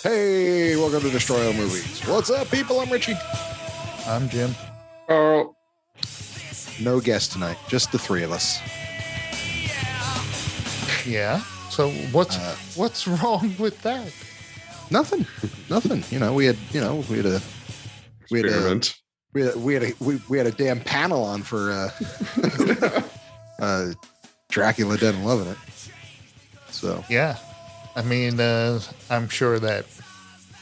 Hey, welcome to Destroy All Movies. What's up, people? I'm Richie. I'm Jim. Oh, No guest tonight, just the three of us. Yeah. So what's wrong with that? Nothing. We had experiment. we had a damn panel on for Dracula Dead and Loving It. So Yeah. I mean, I'm sure that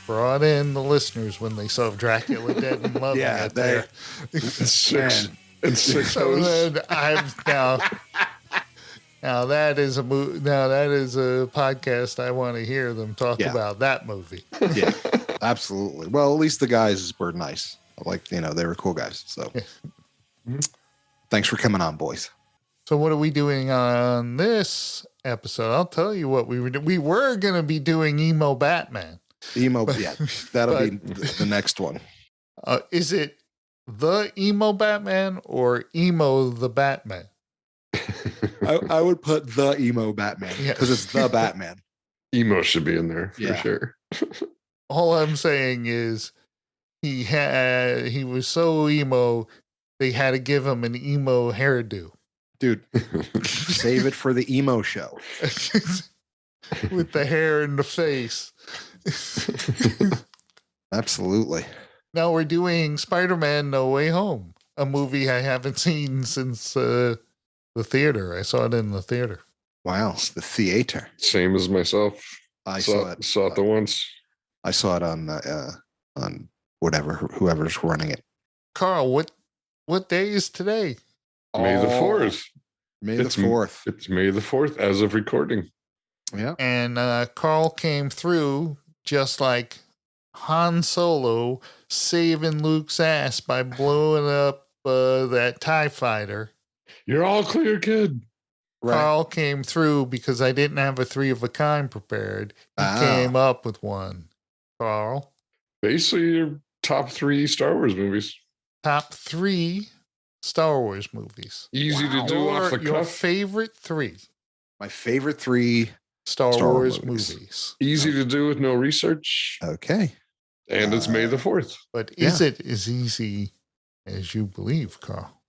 brought in the listeners when they saw Dracula Dead and Loving It there. Six So then now that is a podcast I want to hear them talk about that movie. Yeah, absolutely. Well, at least the guys were nice. They were cool guys. So thanks for coming on, boys. So what are we doing on this episode? I'll tell you what we were doing. We were going to be doing Emo Batman. That'll be the next one. Is it the Emo Batman or Emo the Batman? I would put the Emo Batman because it's the Batman. Emo should be in there for sure. All I'm saying is he was so emo they had to give him an emo hairdo. Dude, save it for the emo show. With the hair and the face. Absolutely. Now we're doing Spider-Man No Way Home, a movie I haven't seen since the theater. I saw it in the theater. Wow, the theater. Same as myself. I saw it the once. I saw it on whoever's running it. Carl, what day is today? May the 4th. May the 4th. It's May the 4th as of recording. Yeah. And Carl came through just like Han Solo saving Luke's ass by blowing up that TIE fighter. You're all clear, kid. Right. Carl came through because I didn't have a 3 of a kind prepared. He came up with one. Carl? Basically, your top 3 Star Wars movies. Top 3 Star Wars movies. Easy to do off the Your cuff. favorite 3. My favorite 3 Star Wars movies. Easy to do with no research. Okay. And it's May the 4th. But is it as easy as you believe, Carl?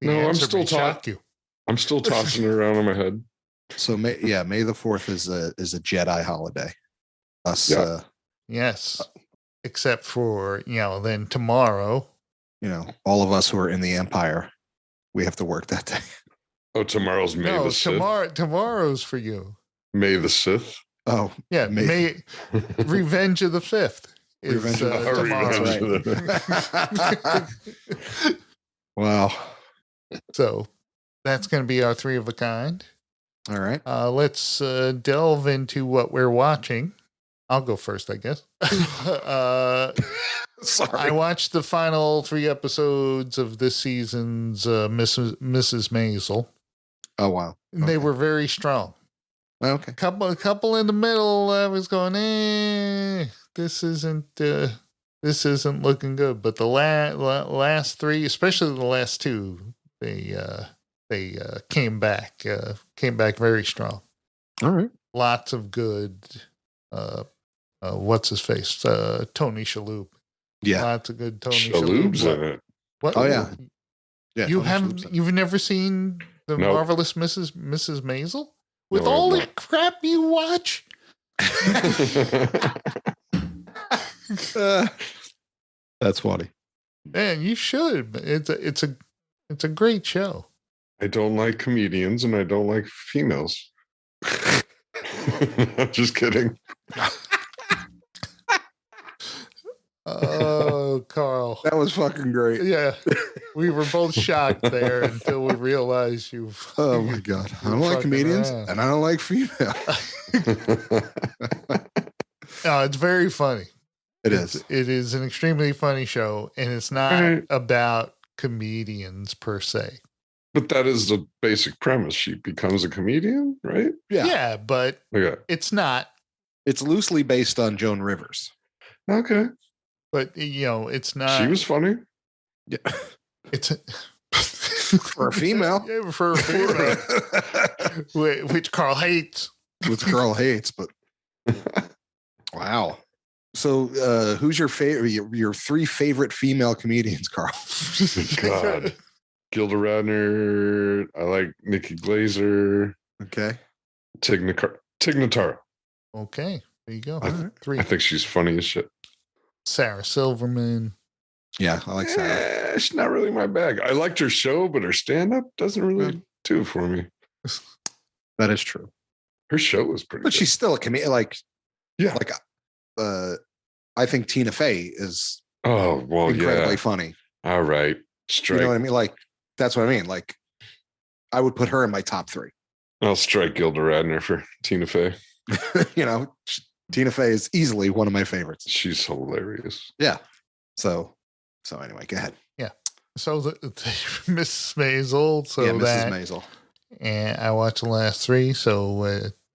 No, I'm still talking. I'm still tossing it around in my head. So May the 4th is a Jedi holiday. Yes. Except for, then tomorrow. All of us who are in the Empire, we have to work that day. Oh, tomorrow's May the 6th? Tomorrow's for you. May the 6th? Oh. Yeah, May Revenge of the 5th. Revenge of the 5th. Wow. So that's going to be our 3 of a kind. All right. Let's delve into what we're watching. I'll go first, I guess. Sorry. I watched the final 3 episodes of this season's Mrs. Maisel. Oh, wow. Okay. They were very strong. Okay. A couple in the middle, I was going, this isn't looking good. But the last 3, especially the last 2, they came back very strong. All right. Lots of good. What's his face? Tony Shalhoub. Yeah. Lots of good Tony Shalhoub's in it. What? Oh yeah. Yeah. You've never seen the Marvelous Mrs. Maisel? With all the crap you watch? That's funny. Man, you should. It's a great show. I don't like comedians and I don't like females. Just kidding. Oh, Carl. That was fucking great. Yeah. We were both shocked there until we realized you've... Oh, my God. I don't like comedians and I don't like female. No, it's very funny. It is. It is an extremely funny show, and it's not about comedians per se. But that is the basic premise. She becomes a comedian, right? Yeah. Yeah, but it's not. It's loosely based on Joan Rivers. Okay. But, it's not. She was funny. Yeah. It's for a female. Yeah, for a female. Which Carl hates. Which Carl hates, but wow. who's your favorite? Your three favorite female comedians, Carl? God, Gilda Radner. I like Nikki Glazer. Okay. Tig Notaro. Okay, there you go. All right. 3. I think she's funny as shit. Sarah Silverman. Yeah, I like Sarah. She's not really my bag. I liked her show, but her stand-up doesn't really do it for me. That is true. Her show was pretty But good. she's still a comedian. Yeah. I think Tina Fey is incredibly funny. All right. Strike. You know what I mean? Like, that's what I mean. Like, I would put her in my top 3. I'll strike Gilda Radner for Tina Fey. Tina Fey is easily one of my favorites. She's hilarious. Yeah. So anyway, go ahead. Yeah. So the Mrs. Maisel. So yeah, Mrs. that, Maisel. And I watched the last 3, so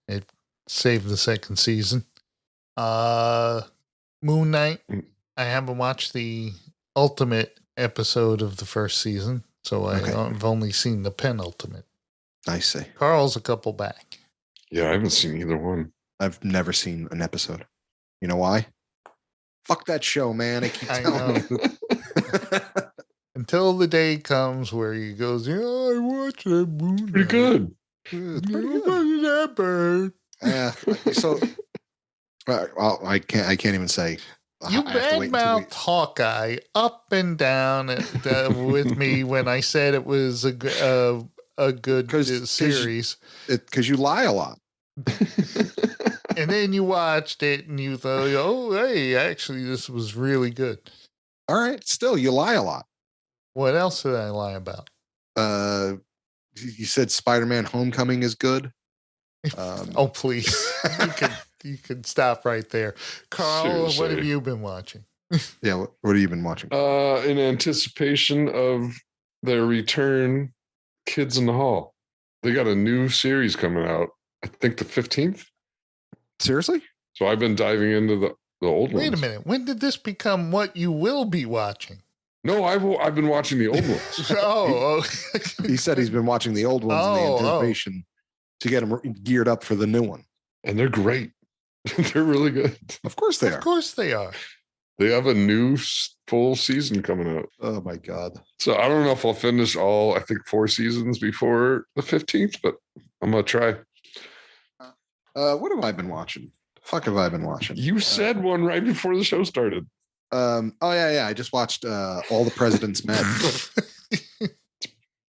it saved the second season. Moon Knight. I haven't watched the ultimate episode of the first season, so I've only seen the penultimate. I see. Carl's a couple back. Yeah, I haven't seen either one. I've never seen an episode. You know why? Fuck that show, man. I keep telling you. Until the day comes where he goes, yeah, I watched that Moon Knight. Pretty good. It's pretty good. That bird. Yeah. So I can't even say. You badmouthed Hawkeye up and down with me when I said it was a good series. Because you lie a lot. And then you watched it and you thought, oh, hey, actually, this was really good. All right. Still, you lie a lot. What else did I lie about? You said Spider-Man Homecoming is good. Oh, please. You can stop right there. Carl, seriously. What have you been watching? Yeah, what have you been watching? In anticipation of their return, Kids in the Hall. They got a new series coming out, I think the 15th. Seriously? So I've been diving into the old ones. Wait a minute. When did this become what you will be watching? No, I've been watching the old ones. He said he's been watching the old ones in anticipation to get him geared up for the new one. And they're great. They're really good. Of course they are. Of course they are. They have a new full season coming out. Oh, my God. So I don't know if I'll finish all, I think, 4 seasons before the 15th, but I'm going to try. What have I been watching? The fuck have I been watching? You said one right before the show started. I just watched All the President's Men.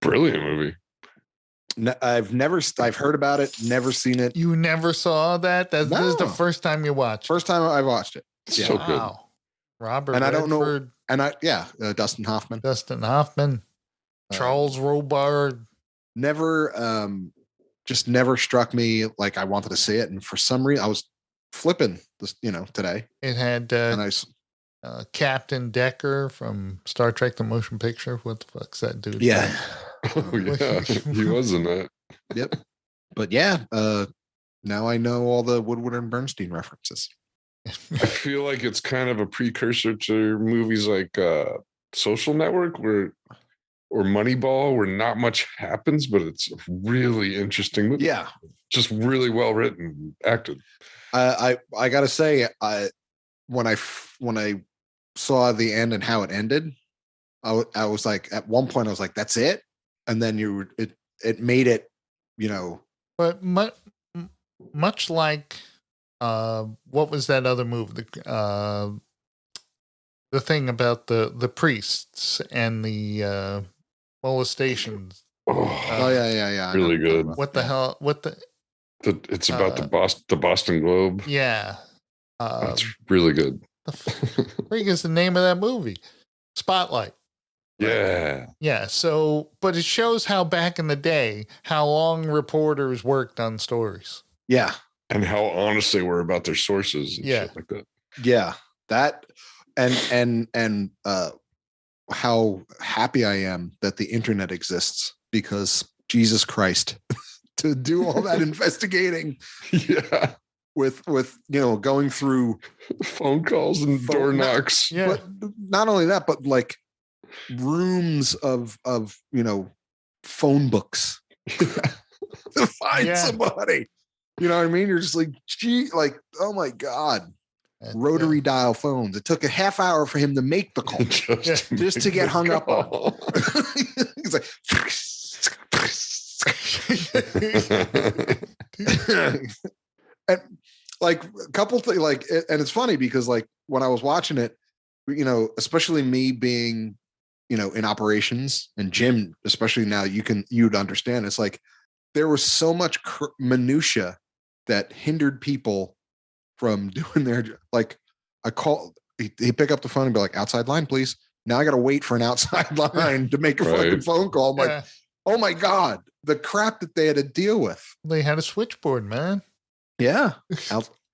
Brilliant movie. I've heard about it, never seen it. You never saw that? This is the first time you watched. First time I watched it. Yeah. So good. Robert and Redford. I don't know. And Dustin Hoffman. Charles Robard. Just never struck me like I wanted to see it. And for some reason I was flipping this, today. It had Captain Decker from Star Trek: The Motion Picture. What the fuck's that dude? Yeah. Oh yeah, he was in that. Yep. But yeah, now I know all the Woodward and Bernstein references. I feel like it's kind of a precursor to movies like Social Network or Moneyball, where not much happens, but it's a really interesting movie. Yeah. Just really well written, acted. I gotta say, when I saw the end and how it ended, I was like, at one point I was like, that's it. And then it made it, But much like, what was that other movie? The thing about the priests and the molestations. Yeah. Really good. What the hell? It's about the Boston Globe. Yeah. That's really good. The freak is the name of that movie? Spotlight. Yeah. Yeah. So, but it shows how back in the day, how long reporters worked on stories. Yeah. And how honest they were about their sources and shit like that. Yeah. That and how happy I am that the internet exists, because Jesus Christ, to do all that investigating. Yeah. With going through phone calls and door knocks. Yeah. But not only that, but like rooms of phone books to find somebody. You know what I mean? You're just like, gee, like, oh my God. rotary dial phones. It took a half hour for him to make the call, just to get hung up on. He's like, and like a couple things, like, and it's funny because like when I was watching it, especially me being, in operations, and Jim, especially now, you'd understand. It's like there was so much minutia that hindered people from doing their, like, I call, he pick up the phone and be like, outside line, please. Now I got to wait for an outside line to make a fucking phone call. I'm like, oh my God, the crap that they had to deal with. They had a switchboard, man. Yeah.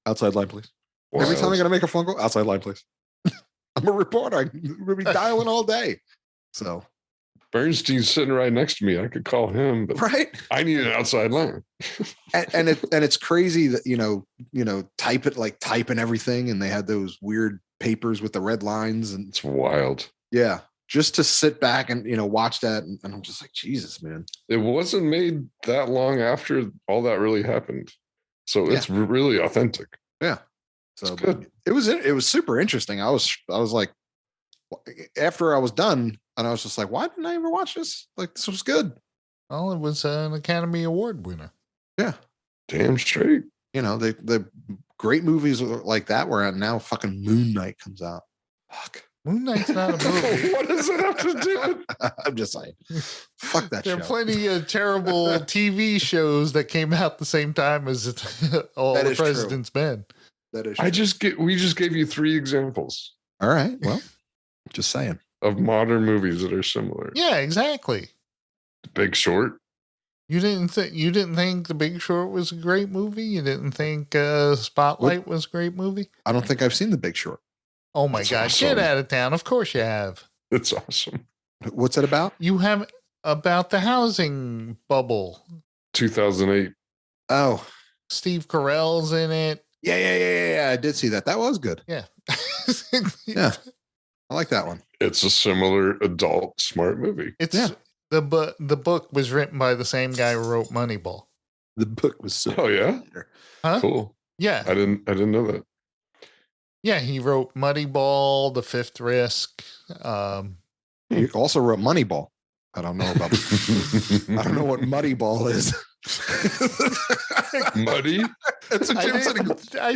Outside line, please. Wow. Every time I got to make a phone call, outside line, please. I'm a reporter. I'm going to be dialing all day. So Bernstein's sitting right next to me. I could call him, but I need an outside line. and it's crazy that, type and everything. And they had those weird papers with the red lines, and it's wild. Yeah. Just to sit back and, watch that. And I'm just like, Jesus, man. It wasn't made that long after all that really happened. So it's really authentic. Yeah. So it was super interesting. I was like, after I was done, and I was just like, why didn't I ever watch this? Like, this was good. Well, it was an Academy Award winner. Yeah. Damn straight. The great movies like that where now fucking Moon Knight comes out. Fuck. Moon Knight's not a movie. What does it have to do with? I'm just saying. Fuck that There show. are plenty of terrible TV shows that came out the same time as All the President's Men. That is true. We just gave you 3 examples. All right. Well, just saying. Of modern movies that are similar. Yeah, exactly. The Big Short. You didn't think The Big Short was a great movie? You didn't think Spotlight was a great movie? I don't think I've seen The Big Short. Oh my God. Awesome. Get out of town. Of course you have. It's awesome. What's it about? You have about the housing bubble. 2008. Oh. Steve Carell's in it. Yeah. I did see that. That was good. Yeah. Yeah. I like that one. It's a similar adult smart movie. The book was written by the same guy who wrote Moneyball. The book was so. Oh yeah. Huh? Cool. Yeah. I didn't know that. Yeah, he wrote Moneyball, The Fifth Risk. He also wrote Moneyball. I don't know about. I don't know what Moneyball is. Muddy. It's a Jim sitting.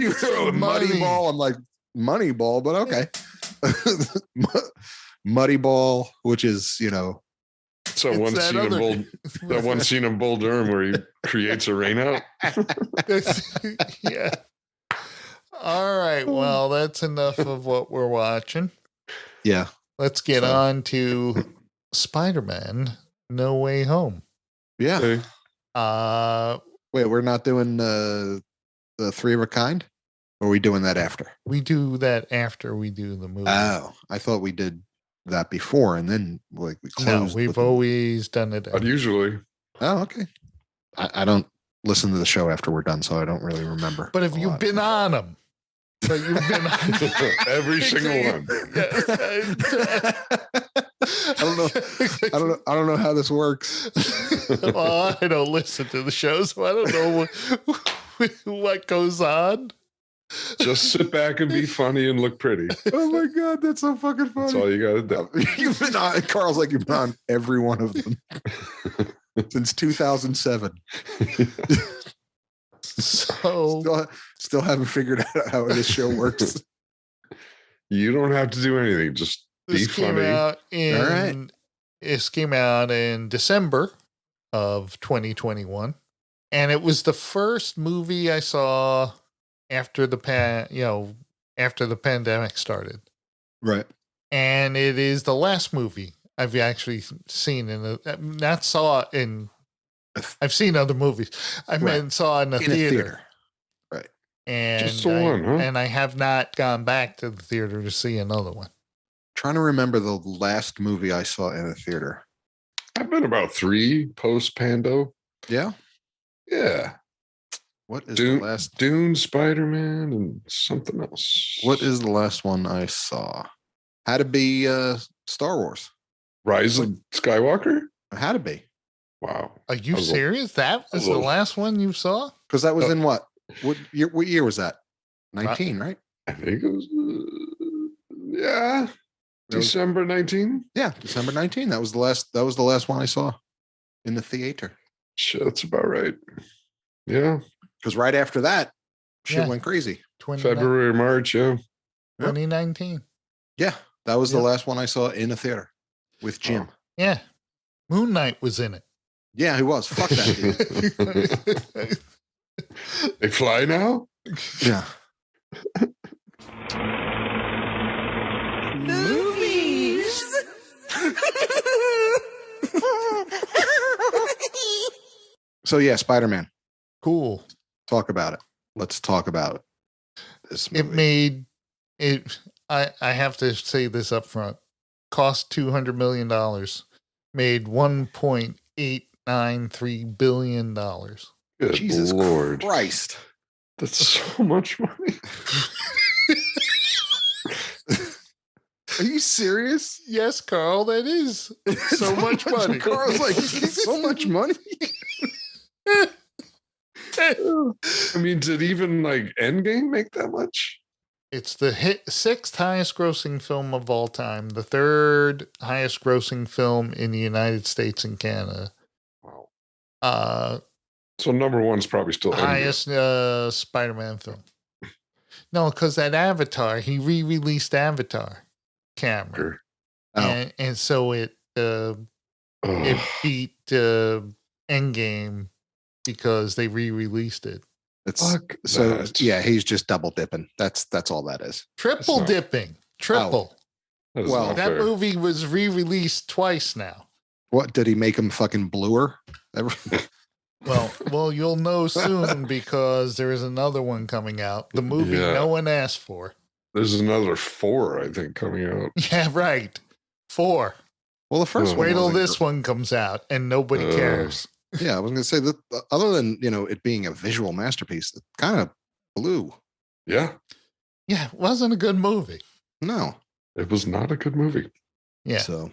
You wrote Moneyball. I'm like Moneyball, but okay. Moneyball, which is So one scene of Bull Durham where he creates a rainout. Yeah. All right. Well, that's enough of what we're watching. Yeah. Let's get on to Spider-Man: No Way Home. Yeah. Okay. Wait, we're not doing the 3 of a Kind? Or are we doing that after? We do that after we do the movie. Oh, I thought we did that before and then we closed. No, we've always done it. Usually. Oh, okay. I don't listen to the show after we're done, so I don't really remember. But have you been on them? So you've been on every single one. I don't know how this works. Well, I don't listen to the show, so I don't know what goes on. Just sit back and be funny and look pretty. Oh my God, that's so fucking funny. That's all you gotta do. You've been on. Carl's like, you've been on every one of them since 2007. So still haven't figured out how this show works. You don't have to do anything. Just be funny. All right. This came out in December of 2021, and it was the first movie I saw after the pandemic started. Right. And it is the last movie I've actually seen I've seen other movies. Saw in a theater. Right. And just the one, huh? And I have not gone back to the theater to see another one. Trying to remember the last movie I saw in a theater. I've been about 3 post-pando. Yeah. Yeah. What is the last? Dune, Spider-Man, and something else. What is the last one I saw? Had to be Star Wars. Rise of Skywalker? It had to be. Wow. Are you serious? That was the last one you saw? Because that was in what? What year was that? 19, right? I think it was, yeah, December 19. Yeah, December 19. That was the last one I saw in the theater. Shit, that's about right. Yeah. Because right after that, shit went crazy. February, March, yeah. 2019. Yeah, that was the last one I saw in a theater with Jim. Oh. Yeah. Moon Knight was in it. Yeah, he was. Fuck that dude. They fly now? Yeah. Movies. So yeah, Spider-Man. Cool. Talk about it. Let's talk about it. This movie. It made it. I have to say this up front. Cost $200 million. Made $1.893 billion. Good Jesus Lord. Christ. That's so much money. Are you serious? Yes, Carl, that is so much money. Carl's like, so much money? I mean, did even like Endgame make that much? It's the sixth highest grossing film of all time, the third highest grossing film in the United States and Canada. Wow. So number one's probably still highest Spider-Man film. No, because that Avatar, he re-released Avatar, Cameron. Sure. Oh. And so it beat Endgame because they re-released it. Fuck so that. yeah, he's just double dipping. That's all that is. Triple dipping. Triple. That is Well, not That fair. movie was re-released twice now. What did he make him fucking bluer? Well, you'll know soon because there is another one coming out. The movie no one asked for. There's another 4, I think, coming out. Yeah, right. 4. Well, the first one. Wait till wasn't this one comes out and nobody cares. Yeah, I was going to say that other than, it being a visual masterpiece, it kind of blew. Yeah. Yeah, it wasn't a good movie. No. It was not a good movie. Yeah. So.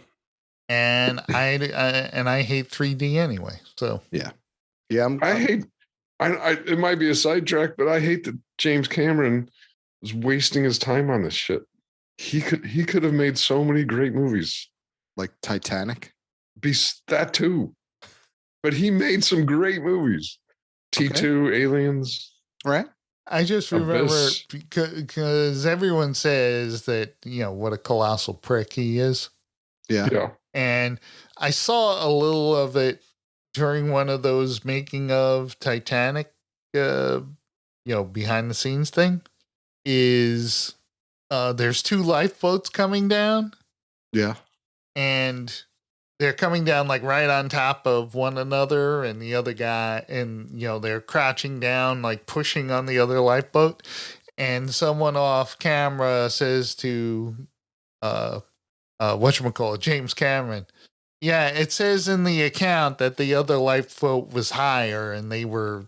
And I hate 3D anyway. So. Yeah. Yeah. It might be a sidetrack, but I hate that James Cameron was wasting his time on this shit. He could have made so many great movies. Like Titanic? That too. But he made some great movies. T2, Aliens. Right. I just remember because everyone says that, what a colossal prick he is. Yeah. Yeah. And I saw a little of it during one of those making of Titanic, behind the scenes thing. There's 2 lifeboats coming down. Yeah. And they're coming down like right on top of one another, and the other guy, and they're crouching down, like pushing on the other lifeboat. And someone off camera says to, James Cameron, yeah, it says in the account that the other lifeboat was higher, and they were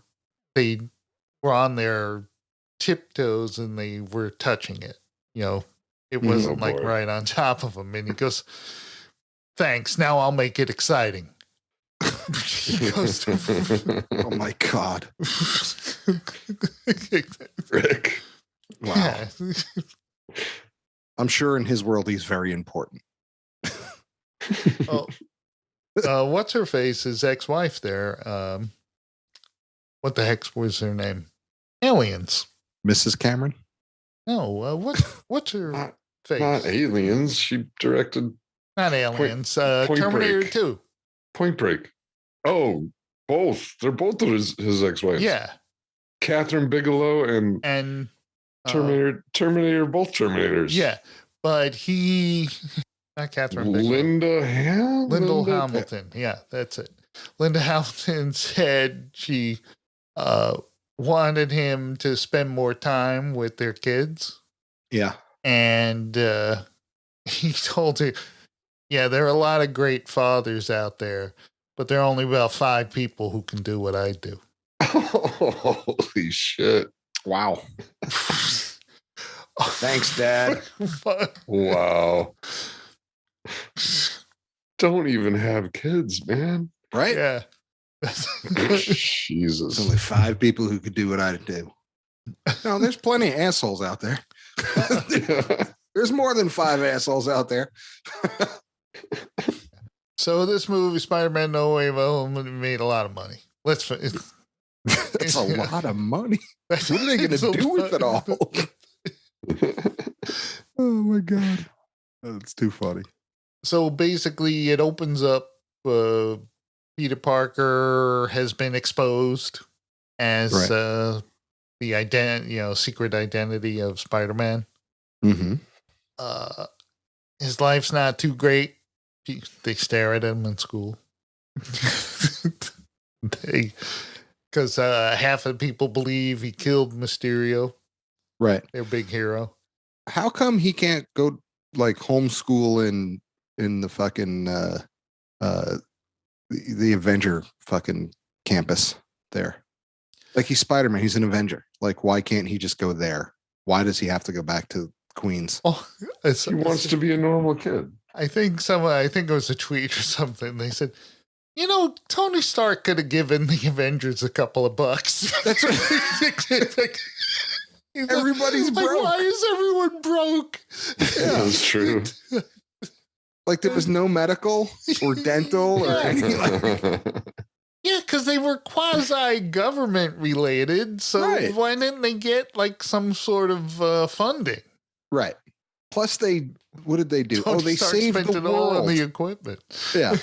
on their tiptoes and they were touching it. It wasn't like right on top of them. And he goes, thanks. Now I'll make it exciting. He goes, oh my God. Rick. Wow. Yeah. I'm sure in his world he's very important. What's her face? His ex-wife there. What the heck was her name? Aliens. Mrs. Cameron? No, what's her face? Not Aliens. She directed Not Aliens. Point Terminator Break. 2. Point Break. Oh, both. They're both of his ex-wives. Yeah. Catherine Bigelow and Terminator, both Terminators. Yeah. But not Catherine Bigelow. Linda Hamilton. Yeah, that's it. Linda Hamilton said she wanted him to spend more time with their kids. Yeah. And he told her, yeah, there are a lot of great fathers out there, but there are only about 5 people who can do what I do. Holy shit. Wow. Thanks, Dad. Wow. Don't even have kids, man. Right? Yeah. Jesus. There's only 5 people who could do what I do. No, there's plenty of assholes out there. There's more than 5 assholes out there. So this movie, Spider-Man No Way Home, made a lot of money. That's a lot of money. What are they going to do with it all? Oh my God. That's too funny. So basically it opens up, Peter Parker has been exposed as the secret identity of Spider-Man. Mm-hmm. His life's not too great. They stare at him in school. Because half of the people believe he killed Mysterio. Right. Their big hero. How come he can't go like homeschool in the fucking the Avenger fucking campus there? Like he's Spider-Man, he's an Avenger. Like why can't he just go there? Why does he have to go back to Queens? Oh, he wants to be a normal kid. I think it was a tweet or something. They said, Tony Stark could have given the Avengers a couple of bucks. That's right. Everybody's broke. Why is everyone broke? Yeah, that's true. Like there was no medical or dental or anything like. Yeah, because they were quasi-government related. So why didn't they get like some sort of funding? Right. Plus, what did they do? Tony they Stark saved spent the it world all on the equipment. Yeah,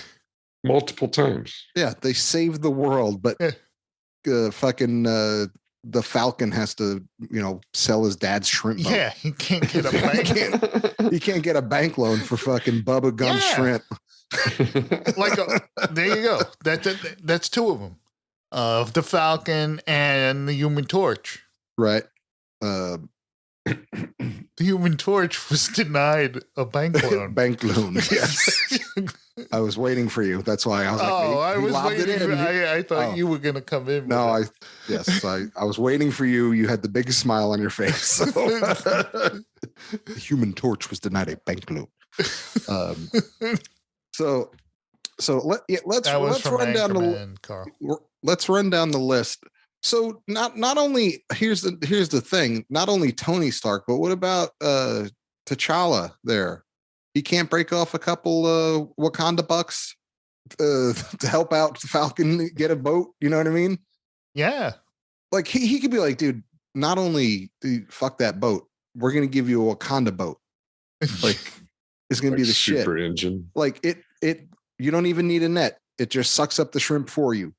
multiple times. Yeah, they saved the world, but fucking the Falcon has to, sell his dad's shrimp boat. Yeah, he can't get a bank. He can't get a bank loan for fucking Bubba Gum shrimp. There you go. That's 2 of them. The Falcon and the Human Torch. Right. The Human Torch was denied a bank loan. Bank loan, yes. I was waiting for you. That's why I was like, I was waiting. I thought you were going to come in. No, I was waiting for you. You had the biggest smile on your face. So. The Human Torch was denied a bank loan. Let's run down the list. So not only here's the thing, not only Tony Stark, but what about T'Challa there? He can't break off a couple Wakanda bucks to help out the Falcon get a boat, you know what I mean? Yeah. Like he could be like, dude, not only fuck that boat, we're gonna give you a Wakanda boat. Like it's gonna be the super shit. Engine. Like it you don't even need a net. It just sucks up the shrimp for you.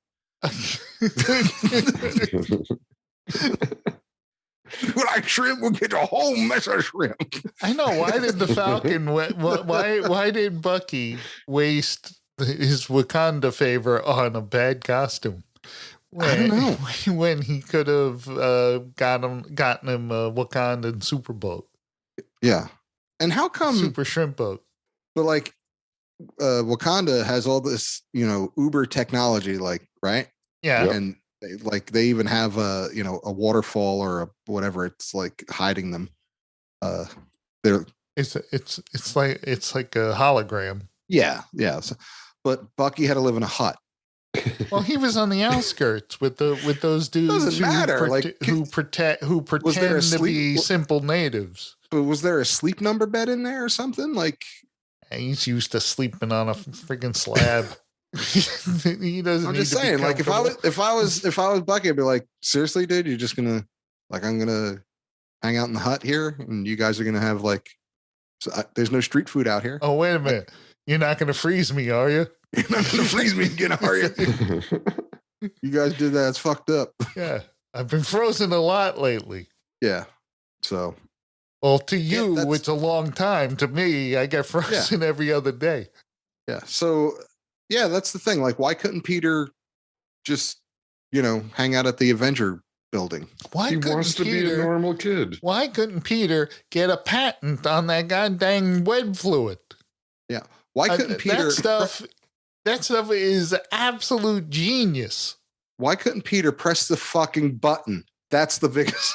When I shrimp, we'll get a whole mess of shrimp. I know. Why did the Falcon? Why did Bucky waste his Wakanda favor on a bad costume? I don't know. When he could have gotten him a Wakandan super boat. Yeah, and how come super shrimp boat? But like, Wakanda has all this, Uber technology, like, right? Yeah, and they even have a waterfall or whatever. It's like hiding them. It's like a hologram. Yeah. So, but Bucky had to live in a hut. Well, he was on the outskirts with those dudes who pretend to be simple natives. But was there a sleep number bed in there or something? Like he's used to sleeping on a freaking slab. He doesn't. I'm just saying, like if I was Bucky, I'd be like, seriously, dude, you're just gonna I'm gonna hang out in the hut here, and you guys are gonna have there's no street food out here. Oh, wait a minute, you're not gonna freeze me, are you? You're not gonna freeze me again, are you? You guys did that. It's fucked up. Yeah, I've been frozen a lot lately. Yeah, so. Well, to you, it's a long time. To me, I get frozen every other day. Yeah, so. Yeah, that's the thing. Like, why couldn't Peter just, hang out at the Avenger building? He wants to be a normal kid. Why couldn't Peter get a patent on that goddamn web fluid? Yeah. Why couldn't Peter... That stuff is absolute genius. Why couldn't Peter press the fucking button? That's the biggest...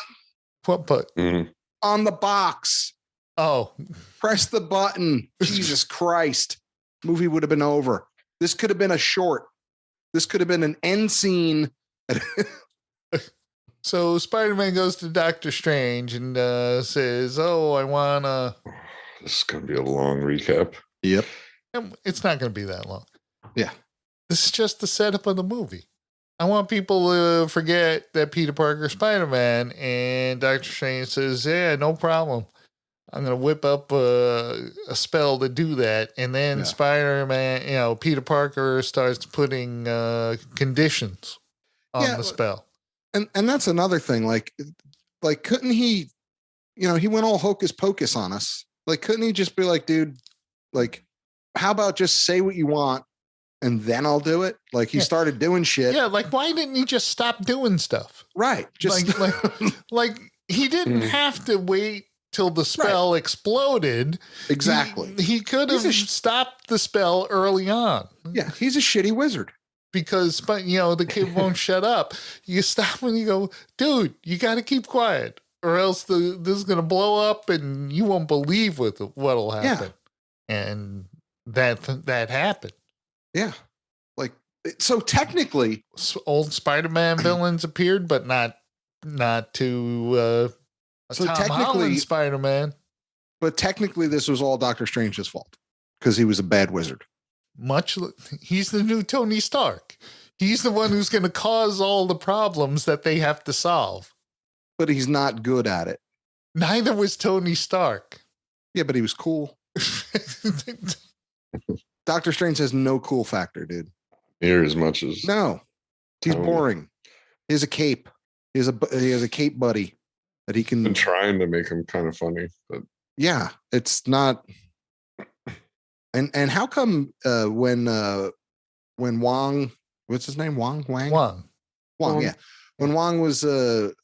What button? Mm-hmm. On the box. Oh. Press the button. Jesus Christ. Movie would have been over. This could have been a short. This could have been an end scene. So Spider-Man goes to Doctor Strange and says, "Oh, I wanna." This is gonna be a long recap. Yep. It's not going to be that long. Yeah. This is just the setup of the movie. I want people to forget that Peter Parker is Spider-Man, and Doctor Strange says, "Yeah, no problem. I'm going to whip up a spell to do that." And then Spider-Man, Peter Parker starts putting conditions on the spell. And that's another thing. Like couldn't he, he went all hocus pocus on us. Like, couldn't he just be like, dude, like, how about just say what you want and then I'll do it? Like, he started doing shit. Yeah, like, why didn't he just stop doing stuff? Right. Just like he didn't have to wait till the spell exploded. Exactly. He could have stopped the spell early on. Yeah, he's a shitty wizard. Because, the kid won't shut up. You stop and you go, dude, you got to keep quiet, or else this is going to blow up and you won't believe what'll happen. Yeah. And that happened. Yeah. Like, so technically, old Spider-Man villains appeared, but not to Tom Holland Spider-Man. But technically, this was all Doctor Strange's fault because he was a bad wizard. He's the new Tony Stark. He's the one who's going to cause all the problems that they have to solve. But he's not good at it. Neither was Tony Stark. Yeah, but he was cool. Doctor Strange has no cool factor, dude. Here as much as no, he's boring. He has a cape. He has a cape buddy that he can. Been trying to make him kind of funny, but yeah, it's not. And how come when Wong, what's his name? Wong, yeah. When Wong was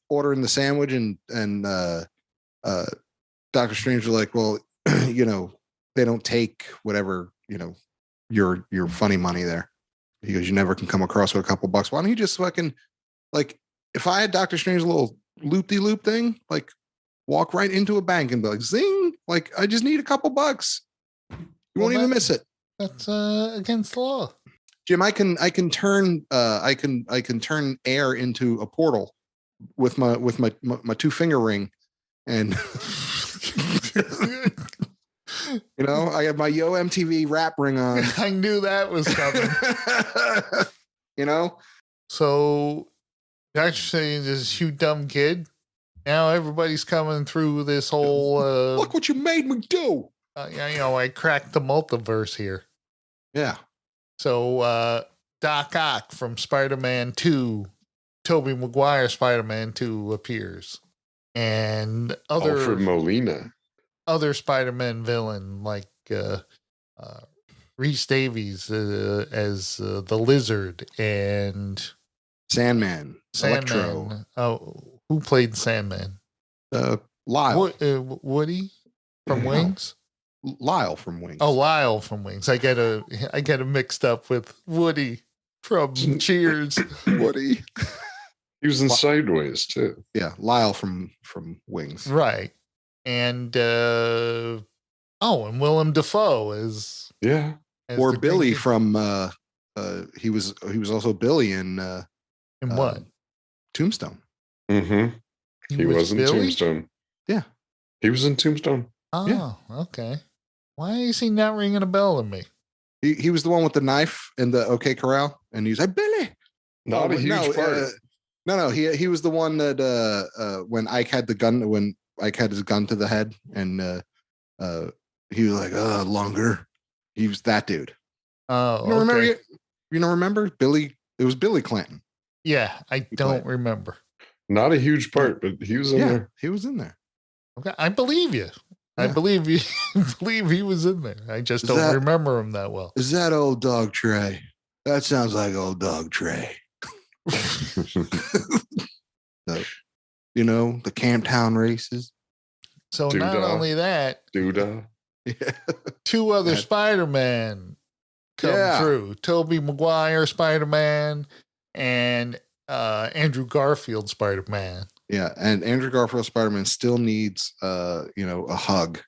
ordering the sandwich and Doctor Strange was like, well, they don't take whatever, your funny money there. He goes, you never can come across with a couple bucks. Why don't you just fucking, like, if I had Doctor Strange's little loop-de-loop thing, like, walk right into a bank and be like, zing, like, I just need a couple bucks. You won't even miss it. That's against the law. Jim, I can turn air into a portal with my two finger ring, and I have my Yo MTV rap ring on. I knew that was coming. So Dr. Strange is you dumb kid. Now everybody's coming through this whole. Look what you made me do. I cracked the multiverse here. Yeah. So Doc Ock from Spider-Man 2, Tobey Maguire Spider-Man 2 appears. And Alfred Molina. Other Spider-Man villain like Rhys Davies as the Lizard and Sandman. Electro. Oh, who played Sandman? Lyle. Woody from Wings? Lyle from Wings. Oh, Lyle from Wings. I get it mixed up with Woody from Cheers. Woody. He was in Sideways too. Yeah, Lyle from Wings. Right. And and Willem Dafoe is or Billy from he was also Billy in what? Tombstone. Mm-hmm. He was in Tombstone. Yeah. He was in Tombstone. Oh, okay. Why is he not ringing a bell to me? He was the one with the knife in the OK Corral, and he's like, Billy. Not a huge part. No. He was the one that when Ike had the gun, when Ike had his gun to the head, and he was like, longer. He was that dude. Oh, you don't remember Billy? It was Billy Clanton. Yeah, I don't remember. Not a huge part, but he was in there. He was in there. Okay, I believe you. Yeah. I believe you. Believe he was in there. I just don't remember him that well. Is that old dog Trey? That sounds like old dog Trey. The Camptown races. So not only that, two other Spider-Man come through. Tobey Maguire Spider-Man and Andrew Garfield Spider-Man. Yeah, and Andrew Garfield Spider-Man still needs a hug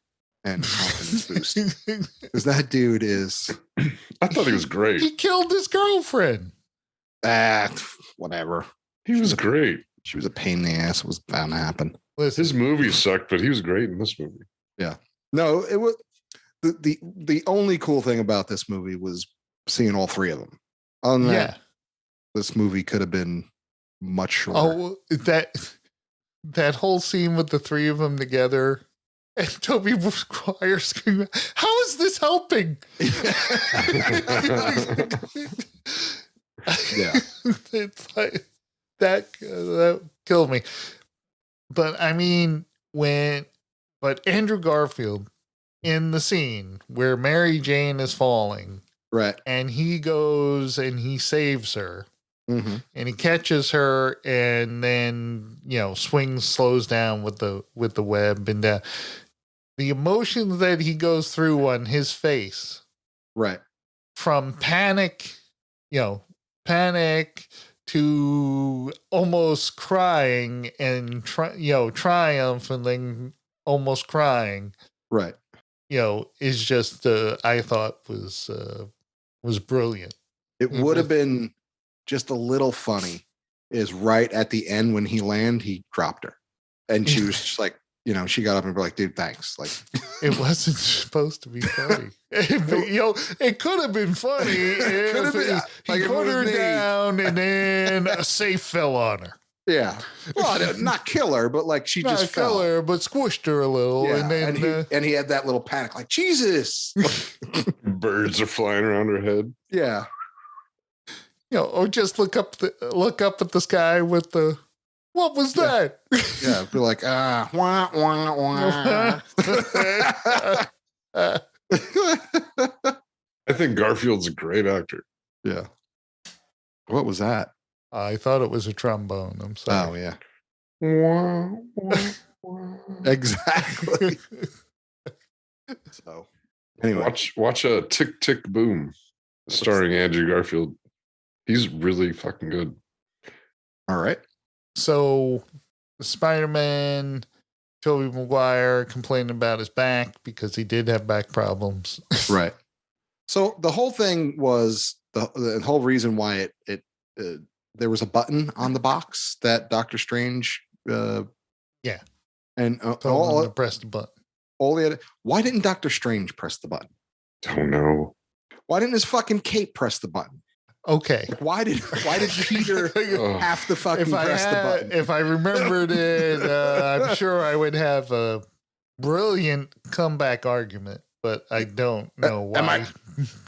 and confidence boost. Because that dude is I thought he was great. He killed his girlfriend. Whatever. He was great. She was a pain in the ass. It was bound to happen. Listen, His movies sucked, but he was great in this movie. Yeah. No, it was the only cool thing about this movie was seeing all three of them. Other than that, this movie could have been much shorter. Oh, that whole scene with the three of them together and Toby Maguire screaming, "How is this helping?" Yeah. It's like that killed me. But I mean, but Andrew Garfield in the scene where Mary Jane is falling, right, and he goes and he saves her. Mm-hmm. And he catches her, and then slows down with the web, and the emotions that he goes through on his face, right, from panic to almost crying and triumph, and then almost crying, right, is just I thought was brilliant. It would have been just a little funny is right at the end when he dropped her. And she was just like, she got up and be like, dude, thanks. Like, it wasn't supposed to be funny. It could have been funny if he put her down and then a safe fell on her. Yeah. Well, not kill her, but like she just fell. Kill her, but squished her a little. Yeah. And then and he had that little panic, like, Jesus. Birds are flying around her head. Yeah. Or just look up at the sky with the, what was that? Yeah, be like, wah, wah, wah. I think Garfield's a great actor. Yeah. What was that? I thought it was a trombone. I'm sorry. Oh, yeah. Exactly. So, anyway. Watch a Tick, Tick, Boom starring Andrew Garfield. He's really fucking good. All right. So, Spider-Man, Tobey Maguire complaining about his back because he did have back problems. Right. So the whole thing was the whole reason why it there was a button on the box that Doctor Strange. And all press the button. Why didn't Doctor Strange press the button? Don't know. Why didn't his fucking cape press the button? Okay. Like, why did Peter have to fucking press the button? If I remembered it, I'm sure I would have a brilliant comeback argument, but I don't know why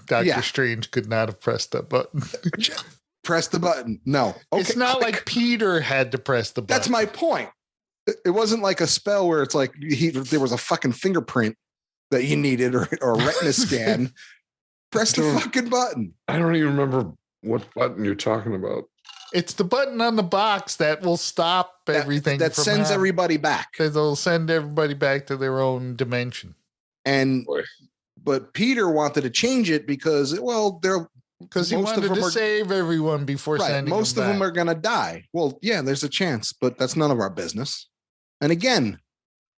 Doctor Strange could not have pressed that button. Press the button. No. Okay. It's not like Peter had to press the button. That's my point. It wasn't like a spell where it's like there was a fucking fingerprint that you needed or a retina scan. Press the fucking button. I don't even remember what button you're talking about. It's the button on the box that will stop everything. That sends everybody back. They'll send everybody back to their own dimension. But Peter wanted to change it because he wanted to save everyone before sending them back. Most of them are going to die. Well, yeah, there's a chance, but that's none of our business. And again,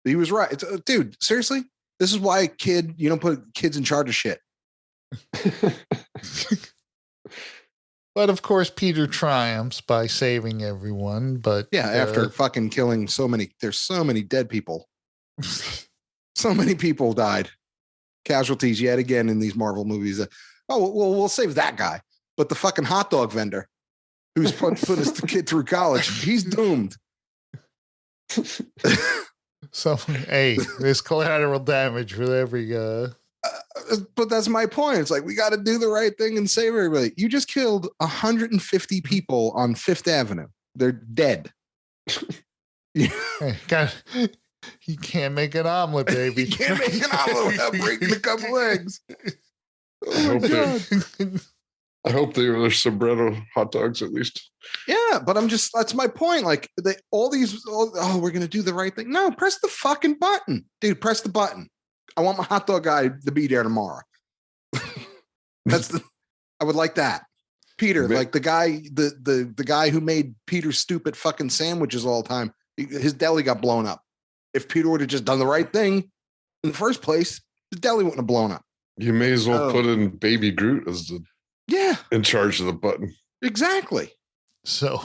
he was right. Dude, seriously? This is why you don't put kids in charge of shit. But of course, Peter triumphs by saving everyone. But after fucking killing there's so many dead people. So many people died. Casualties yet again in these Marvel movies. We'll save that guy. But the fucking hot dog vendor who's putting his kid through college, he's doomed. So, hey, there's collateral damage with every... But that's my point. It's like, we got to do the right thing and save everybody. You just killed 150 people on Fifth Avenue. They're dead. God, you can't make an omelet, baby. You can't make an omelet without breaking a couple eggs. I hope they were sombrero hot dogs at least. Yeah, but that's my point. Like we're going to do the right thing. No, press the fucking button. Dude, press the button. I want my hot dog guy to be there tomorrow. I would like that. Peter, like the guy who made Peter's stupid fucking sandwiches all the time. His deli got blown up. If Peter would have just done the right thing in the first place, the deli wouldn't have blown up. You may as well put in Baby Groot as in charge of the button. Exactly. So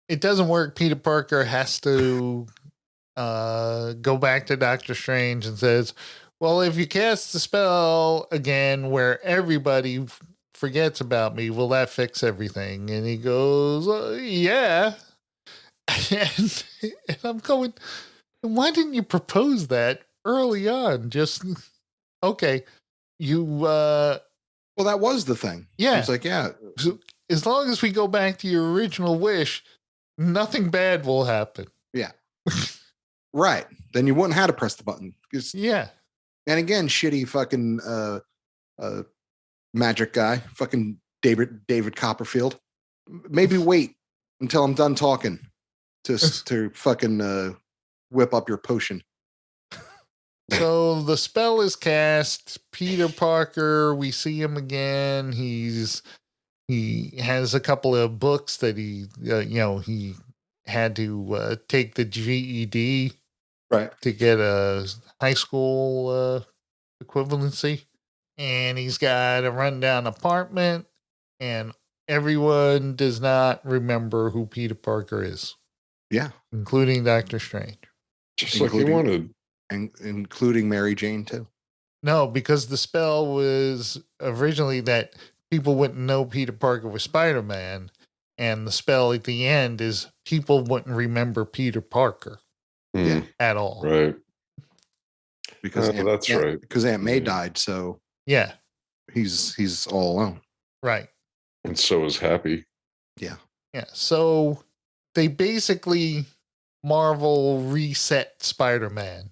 it doesn't work. Peter Parker has to go back to Doctor Strange and says, well, if you cast the spell again where everybody forgets about me, will that fix everything? And he goes, yeah. And I'm going, why didn't you propose that early on? Just, okay, you... well, that was the thing. Yeah. It's like, yeah. So, as long as we go back to your original wish, nothing bad will happen. Yeah. Right. Then you wouldn't have to press the button. Yeah. And again, shitty fucking magic guy, fucking David Copperfield. Maybe wait until I'm done talking to fucking whip up your potion. So the spell is cast. Peter Parker, we see him again. He has a couple of books that he had to take the GED, right, to get a high school equivalency. And he's got a rundown apartment, and everyone does not remember who Peter Parker is. Yeah. Including Doctor Strange. Just like he wanted. And including Mary Jane, too. No, because the spell was originally that people wouldn't know Peter Parker was Spider-Man, and the spell at the end is people wouldn't remember Peter Parker at all. Right. Because that's right. Because Aunt May died, so yeah, he's all alone. Right. And so is Happy. Yeah. Yeah. So they basically Marvel reset Spider-Man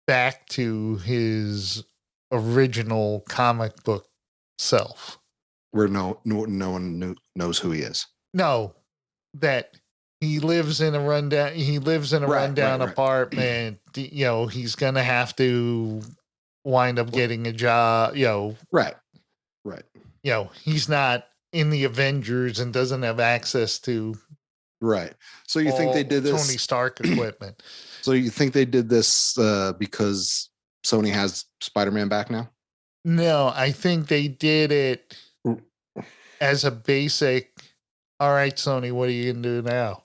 back to his original comic book self. Where no one knows who he is. No, that he lives in a rundown. He lives in a rundown apartment. He's gonna have to wind up getting a job. Right. He's not in the Avengers and doesn't have access to. Right. So you think they did this Tony Stark equipment? So you think they did this because Sony has Spider-Man back now? No, I think they did it as a basic. All right, Sony, what are you gonna do now?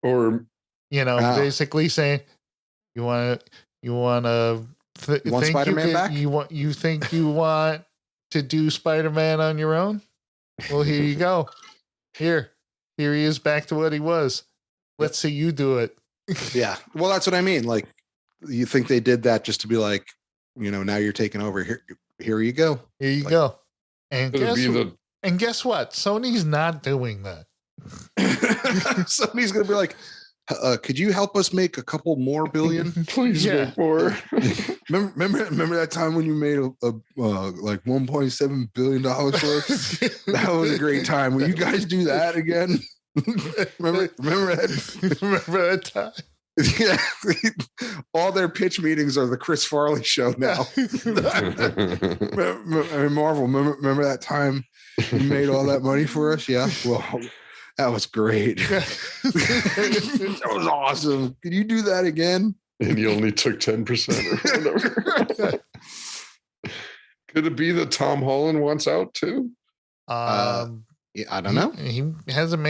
Or basically saying you want Spider-Man back? You think you want to do Spider-Man on your own? Well, here you go. Here he is back to what he was. Let's see you do it. Yeah. Well, that's what I mean. Like, you think they did that just to be like, now you're taking over. Here you go. Here you go. And guess what? Sony's not doing that. Sony's going to be like, could you help us make a couple more billion? Please make more. remember that time when you made like $1.7 billion for us? That was a great time. Will you guys do that again? remember that time? Yeah. All their pitch meetings are the Chris Farley show now. Marvel, remember that time you made all that money for us? Yeah. Well, that was great. That was awesome. Can you do that again? And you only took 10% or whatever. Could it be that Tom Holland wants out too? Yeah, I don't know. He hasn't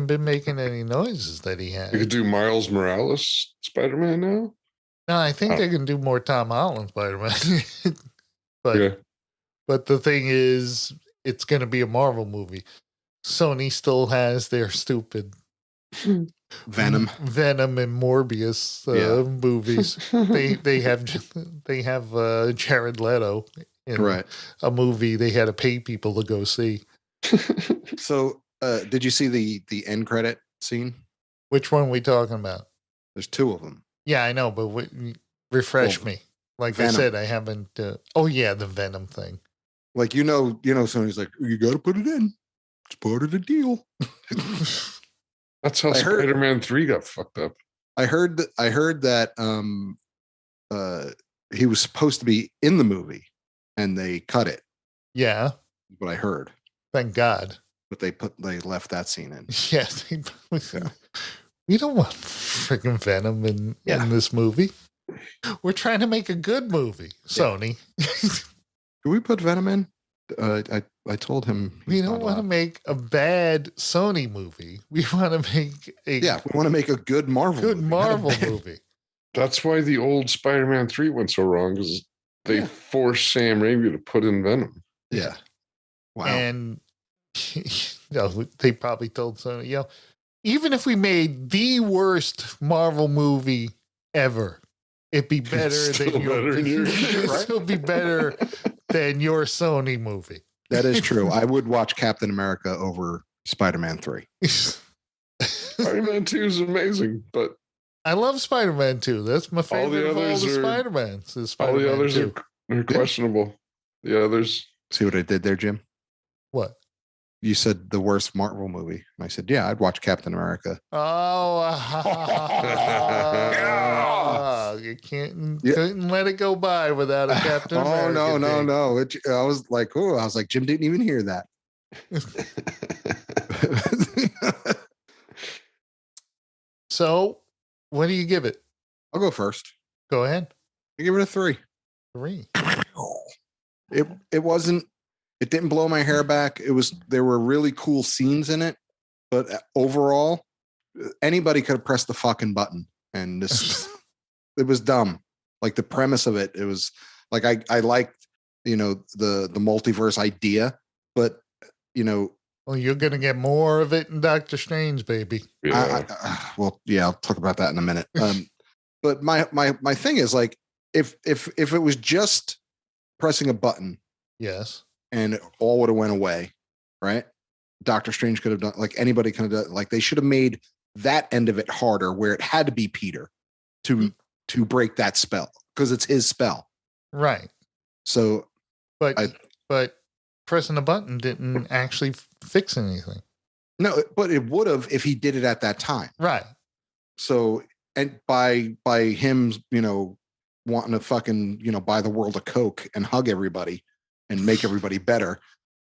been making any noises that he has. You could do Miles Morales Spider-Man now? No, I think they can do more Tom Holland Spider-Man. But the thing is, it's going to be a Marvel movie. Sony still has their stupid Venom and Morbius movies. They have Jared Leto in a movie they had to pay people to go see. So, did you see the end credit scene? Which one are we talking about? There's two of them. Yeah, I know, but refresh me. Like Venom. I said, I haven't. The Venom thing. Like Sony's like, you got to put it in. It's part of the deal. That's how Spider-Man 3 got fucked up. I heard that he was supposed to be in the movie, and they cut it. Yeah, what I heard. Thank God. But they left that scene in. Yeah, we don't want freaking Venom in this movie. We're trying to make a good movie, Sony. Can we put Venom in? I told him We he's don't not want to allowed. make a bad Sony movie. We want to make a Yeah, we want to make a good Marvel good movie, not a Marvel bad- movie. That's why the old Spider-Man 3 went so wrong, because they Yeah. forced Sam Raimi to put in Venom. Yeah. Wow. And they probably told Sony, even if we made the worst Marvel movie ever, it'd be better Still than your better than yours, it'd right? still be better than your Sony movie. That is true. I would watch Captain America over Spider-Man 3. Spider-Man 2 is amazing, but I love Spider-Man 2. That's my favorite of all the Spider-Mans. Is all Spider-Man the others 2. are questionable. The others. See what I did there, Jim? What? You said the worst Marvel movie. And I said, yeah, I'd watch Captain America. Oh, you couldn't let it go by without a Captain America. No. I was like, Jim didn't even hear that. So, what do you give it? I'll go first. Go ahead. I give it a 3. 3. It didn't blow my hair back. There were really cool scenes in it, but overall, anybody could have pressed the fucking button, and this it was dumb. Like the premise of it was like I liked the multiverse idea, but well, you're gonna get more of it in Doctor Strange, baby. Yeah. I'll talk about that in a minute. But my thing is like if it was just pressing a button, yes, and it all would have went away, right? Doctor Strange could have done, like anybody could have done, like they should have made that end of it harder, where it had to be Peter to break that spell, because it's his spell, right? So, but pressing a button didn't actually fix anything. No, but it would have if he did it at that time, right? So, and by him, wanting to fucking buy the world a Coke and hug everybody and make everybody better,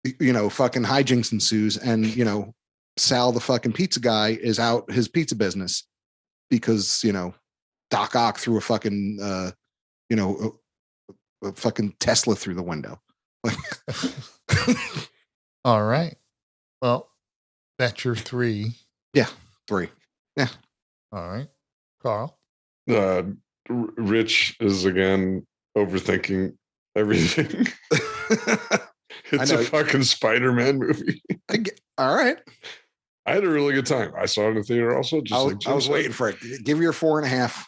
fucking hijinks ensues, and Sal, the fucking pizza guy, is out his pizza business because Doc Ock threw a fucking a fucking Tesla through the window. All right. Well, that's your 3. Yeah, 3. Yeah. All right, Carl. Rich is again overthinking everything. It's a fucking Spider-Man movie. All right. I had a really good time. I saw it in the theater also. I was waiting for it. Give your 4.5.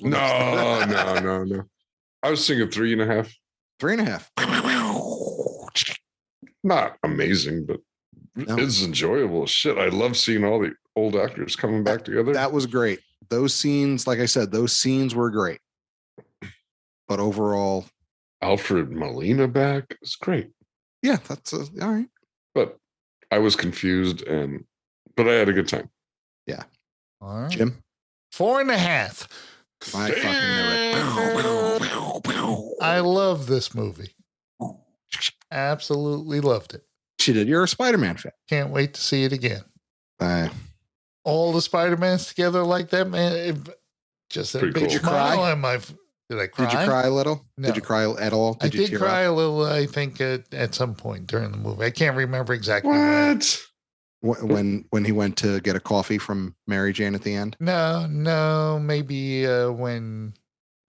No. I was thinking 3.5. 3.5. Not amazing, but it's enjoyable as shit. I love seeing all the old actors coming back together. That was great. Those scenes, like I said, were great. But overall, Alfred Molina back is great. Yeah, that's all right. But I was confused, but I had a good time. Yeah. All right. Jim? 4.5. I fucking knew it. I love this movie. Absolutely loved it. She did. You're a Spider-Man fan. Can't wait to see it again. All the Spider-Mans together like that, man. Just a big smile on my. Did I cry? Did you cry a little? No. Did you cry at all? I did cry a little, I think, at some point during the movie. I can't remember exactly when he went to get a coffee from Mary Jane at the end. No, maybe when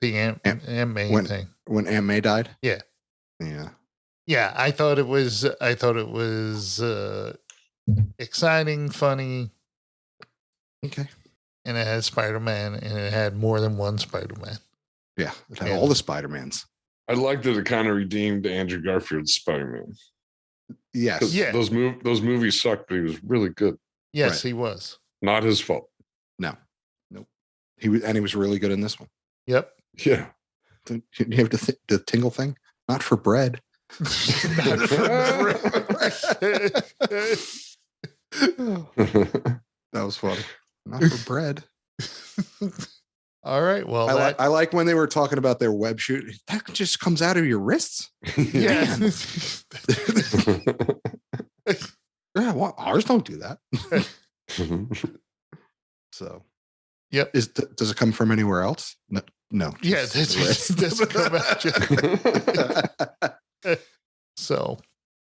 the Aunt May thing. When Aunt May died. Yeah. I thought it was exciting, funny. Okay. And it had Spider-Man, and it had more than one Spider-Man. Yeah, it had all the Spider-Mans. I liked that it kind of redeemed Andrew Garfield's Spider-Man. Yes. Yeah. Those movies sucked, but he was really good. Yes, right. He was. Not his fault. No. Nope. He was really good in this one. Yep. Yeah. You have the tingle thing? Not for bread. Not for bread. That was funny. Not for bread. All right. Well, I like when they were talking about their web shoot. That just comes out of your wrists. Yeah. Yeah. Well, ours don't do that. So. Yep. Does it come from anywhere else? No. Yeah. It doesn't come out. So.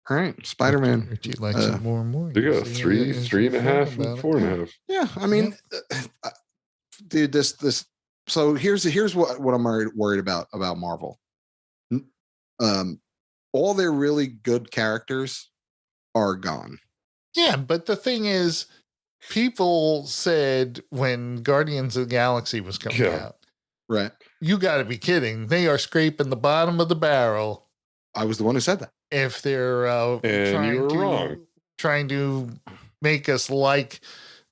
All right, Spider-Man. Richie likes it more and more. There you go. Three and a half, and 4.5. Yeah, I mean, dude, this. So here's what I'm worried about Marvel. All their really good characters are gone. Yeah, but the thing is, people said when Guardians of the Galaxy was coming out, right? You got to be kidding! They are scraping the bottom of the barrel. I was the one who said that. If they're trying to make us like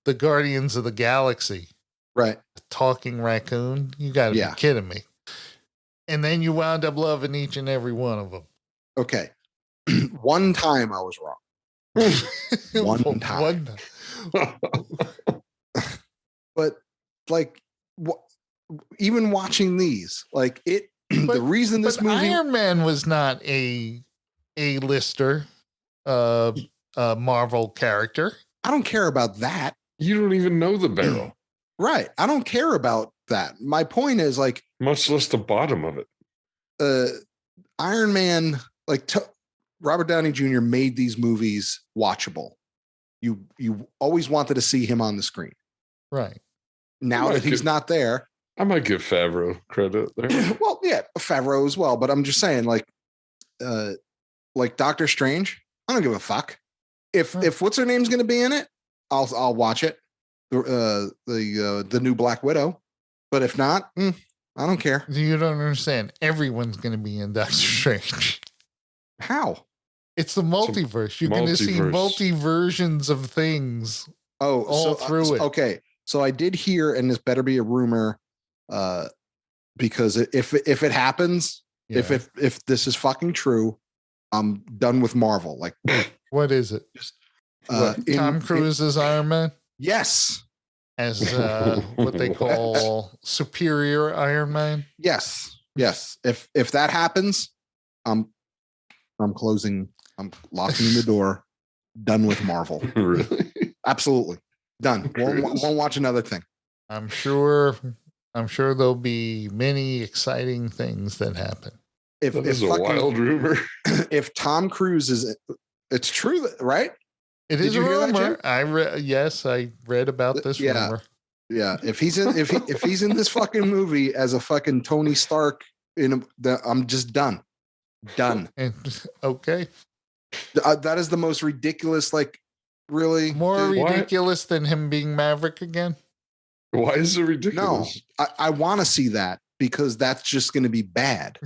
the Guardians of the Galaxy, right? Talking raccoon, you got to be kidding me. And then you wound up loving each and every one of them. Okay. One time I was wrong. One time. But like, even watching these, like the reason this movie Iron Man was not a lister Marvel character. I don't care about that. You don't even know the barrel. Right. I don't care about that. My point is, like, much less the bottom of it. Iron Man, like Robert Downey Jr. made these movies watchable. You always wanted to see him on the screen. Right. Now that he's not there. I might give Favreau credit there. Well, yeah, Favreau as well. But I'm just saying, like Doctor Strange, I don't give a fuck. If what's her name's going to be in it, I'll watch it. The new Black Widow. But if not, I don't care. You don't understand. Everyone's going to be in Doctor Strange. How? It's the multiverse. You're going to see multi-versions of things. All through it. Okay. So I did hear, and this better be a rumor, because if it happens, if this is fucking true, I'm done with Marvel. Like, what is it? Tom Cruise as Iron Man? Yes. As what they call superior Iron Man? Yes. If that happens, I'm closing. I'm locking the door. Done with Marvel. Really? Absolutely. Done. Won't watch another thing. I'm sure there'll be many exciting things that happen. That is a wild rumor. If Tom Cruise is, it's true, right? It is a rumor. I read about this rumor. Yeah. If he's in this fucking movie as a fucking Tony Stark, I'm just done. Done. And okay. That is the most ridiculous. Like, really more ridiculous than him being Maverick again. Why is it ridiculous? No, I want to see that because that's just going to be bad.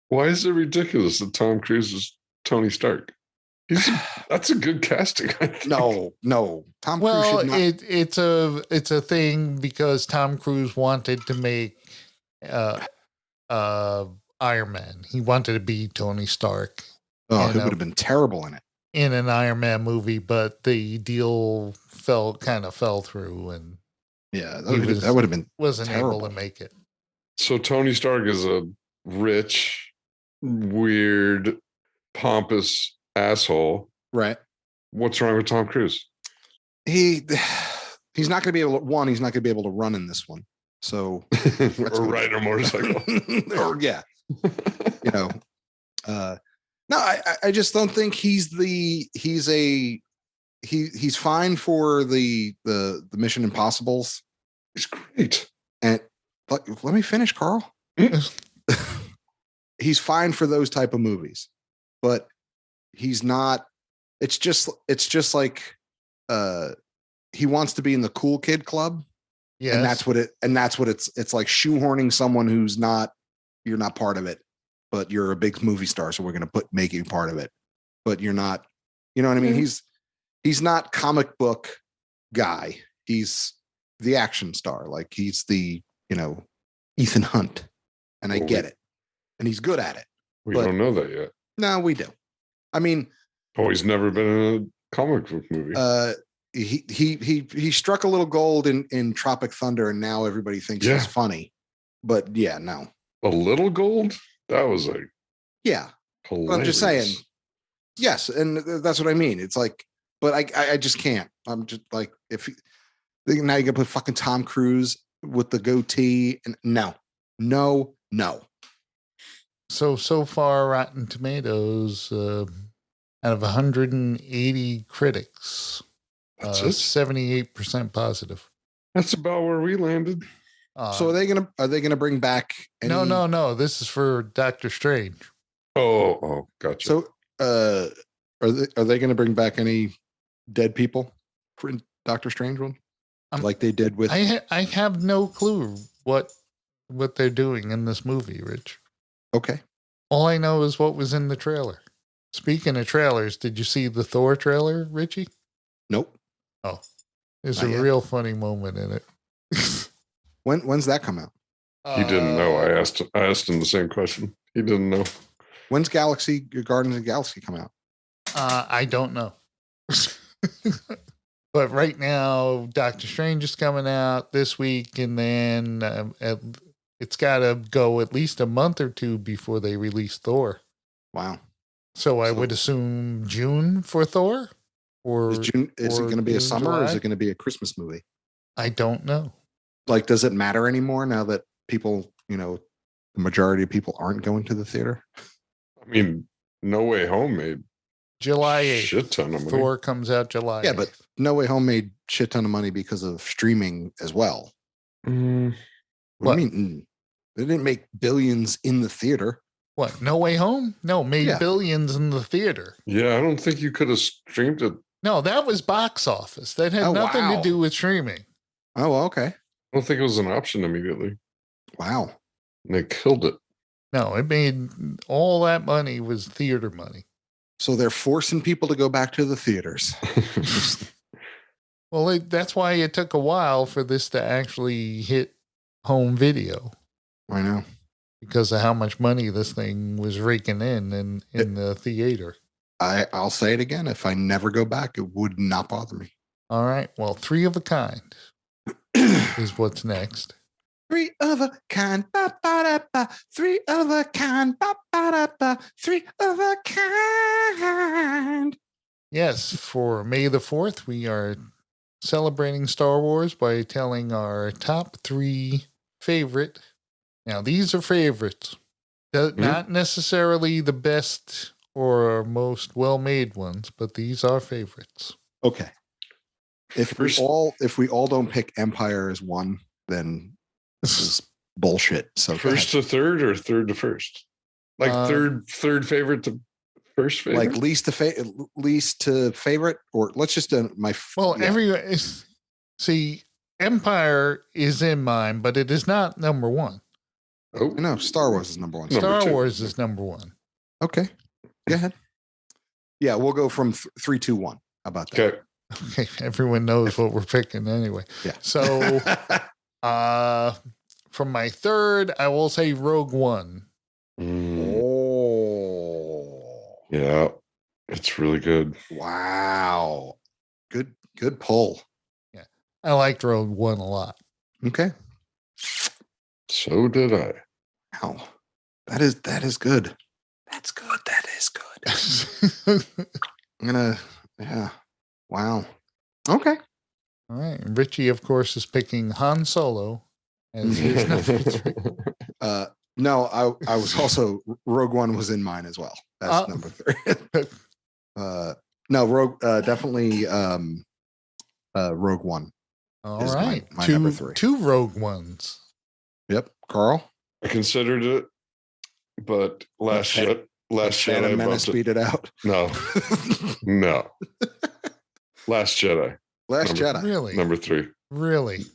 Why is it ridiculous that Tom Cruise is Tony Stark? That's a good casting. No, Tom Cruise. Well, it's a thing because Tom Cruise wanted to make Iron Man. He wanted to be Tony Stark. Oh, he would have been terrible in it. In an Iron Man movie, but the deal fell through, and that would have been wasn't terrible. able to make it. So Tony Stark is a rich, weird, pompous asshole, right? What's wrong with Tom Cruise? He's not going to be able to. He's not going to be able to run in this one. So or ride a motorcycle, or no, I just don't think he's fine for the Mission Impossibles. He's great. And let me finish, Carl. He's fine for those type of movies, but he's not. It's just like he wants to be in the cool kid club. Yeah, and that's what it's like shoehorning someone who's not. You're not part of it. But you're a big movie star, so we're going to make you part of it. But you're not, you know what I mean? He's not comic book guy. He's the action star. Like he's the, Ethan Hunt. And I get it. And he's good at it. We don't know that yet. No, we do. I mean, he's never been in a comic book movie. He struck a little gold in Tropic Thunder, and now everybody thinks he's funny. But no. A little gold? That was hilarious. I'm just saying, yes, and that's what I mean. It's like, but I just can't. I'm just like, now you got to put fucking Tom Cruise with the goatee, and no. So far, Rotten Tomatoes, out of 180 critics. That's it. 78% positive. That's about where we landed. So are they gonna bring back any... No. This is for Doctor Strange. Oh, gotcha. So are they gonna bring back any dead people for Doctor Strange one? Like they did with... I have no clue what they're doing in this movie, Rich. Okay. All I know is what was in the trailer. Speaking of trailers, did you see the Thor trailer, Richie? Nope. Oh, there's Not a yet. real funny moment in it. When's that come out? He didn't know. I asked him the same question. He didn't know. When's Guardians of the Galaxy come out? I don't know. But right now, Doctor Strange is coming out this week, and then it's got to go at least a month or two before they release Thor. Wow. So I would assume June for Thor? Or is it going to be a summer July? or is it going to be a Christmas movie? I don't know. Like, does it matter anymore now that people, the majority of people aren't going to the theater? I mean, No Way Home made July 8th. Shit ton of money. Thor comes out July 8th. Yeah, but No Way Home made shit ton of money because of streaming as well. What do you mean? They didn't make billions in the theater. What? No Way Home? No, made billions in the theater. Yeah, I don't think you could have streamed it. No, that was box office. That had nothing to do with streaming. Oh, okay. I don't think it was an option immediately. Wow. And they killed it. No, it made all that money was theater money. So they're forcing people to go back to the theaters. Well, that's why it took a while for this to actually hit home video. I know. Because of how much money this thing was raking in the theater. I'll say it again. If I never go back, it would not bother me. All right. Well, 3 of a Kind is what's next. 3 of a kind, ba ba da ba. 3 of a kind, ba ba da ba. 3 of a kind. Yes, for May the 4th, we are celebrating Star Wars by telling our top 3 favorite. Now, these are favorites. Not necessarily the best or most well-made ones, but these are favorites. Okay. If we all don't pick Empire as one, then this is bullshit. So first to third or third to first? Like third favorite to first favorite? Like least to favorite, or let's just do everyone see, Empire is in mine, but it is not number 1. Oh no, Star Wars is number 1. Star Wars is number 1. Okay. Go ahead. Yeah, we'll go from 3, 2, 1. How about that? Okay. Everyone knows what we're picking anyway. Yeah. So from my third, I will say Rogue One. Oh. Yeah. It's really good. Wow. Good pull. Yeah. I liked Rogue One a lot. Okay. So did I. Wow. That is good. That's good. That is good. Yeah. Wow. Okay. All right. And Richie, of course, is picking Han Solo as his number 3. No, I was also Rogue One was in mine as well. That's number 3. No, Rogue definitely Rogue One. All right. My number 3. 2 Rogue Ones. Yep. Carl? I considered it, but Last Jedi Menace beat it out. No. No. Last Jedi. Jedi. Really? Number 3. Really?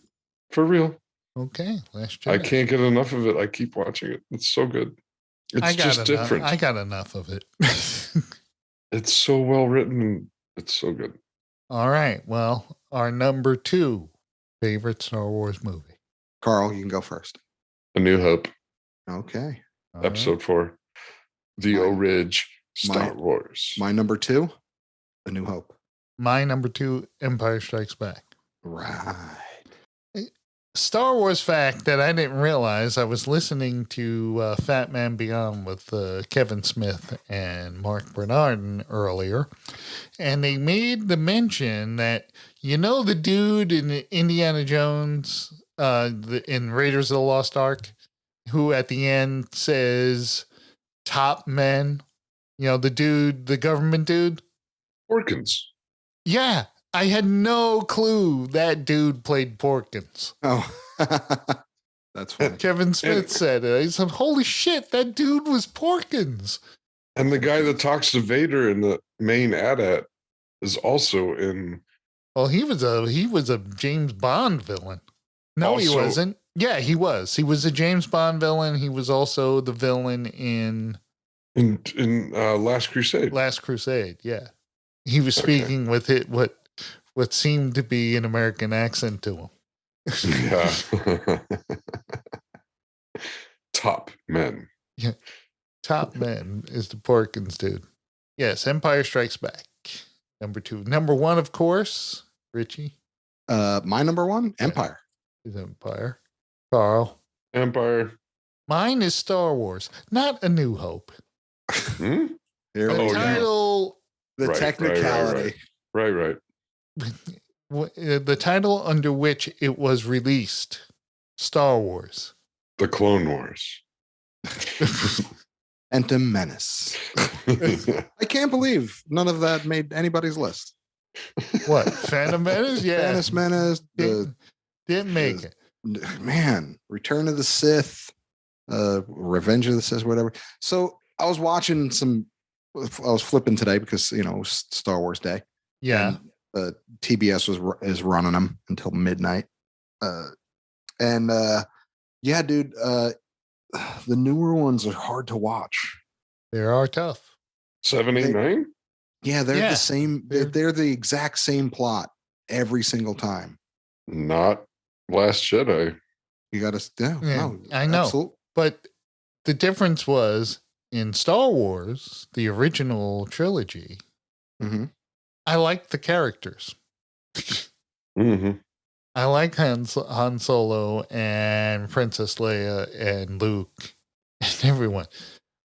For real. Okay. Last Jedi. I can't get enough of it. I keep watching it. It's so good. It's just different. I got enough of it. It's so well written and it's so good. All right. Well, our number 2 favorite Star Wars movie. Carl, you can go first. A New Hope. Okay. Episode 4. The Orig Star Wars. My number 2, A New Hope. My number 2, Empire Strikes Back. Right. Star Wars fact that I didn't realize, I was listening to Fat Man Beyond with Kevin Smith and Mark Bernardin earlier, and they made the mention that, the dude in Indiana Jones, in Raiders of the Lost Ark, who at the end says, top men, You know, the government dude. Porkins. Yeah, I had no clue that dude played Porkins. Oh, that's funny. Kevin Smith said it. He said, "Holy shit, that dude was Porkins." And the guy that talks to Vader in the main AT-AT is also in. Well, he was a James Bond villain. No, he wasn't. Yeah, he was. He was a James Bond villain. He was also the villain in Last Crusade. Last Crusade. Yeah, he was speaking with it what seemed to be an American accent to him. Yeah. Top men. Yeah, Top Men is the Porkins dude. Yes, Empire Strikes Back. Number 2. Number 1, of course, Richie. My number 1, Empire. Is Empire. Carl. Empire. Mine is Star Wars, not A New Hope. Hmm? Here The we go. title, The technicality. Right. the title under which it was released, Star Wars. The Clone Wars. Phantom Menace. I can't believe none of that made anybody's list. What? Phantom Menace? Yeah. Phantom Menace. Didn't make it. Man, Return of the Sith, Revenge of the Sith, whatever. So I was watching I was flipping today because, it was Star Wars Day. Yeah. And, TBS is running them until midnight. Yeah, dude, the newer ones are hard to watch. They are tough. 7, 8, 9? Yeah, they're the same. They're the exact same plot every single time. Not Last Jedi. You got to. No, I know. Absolutely. But the difference was in Star Wars, the original trilogy, Mm-hmm. I liked the characters. Mm-hmm. I like Han Solo and Princess Leia and Luke and everyone.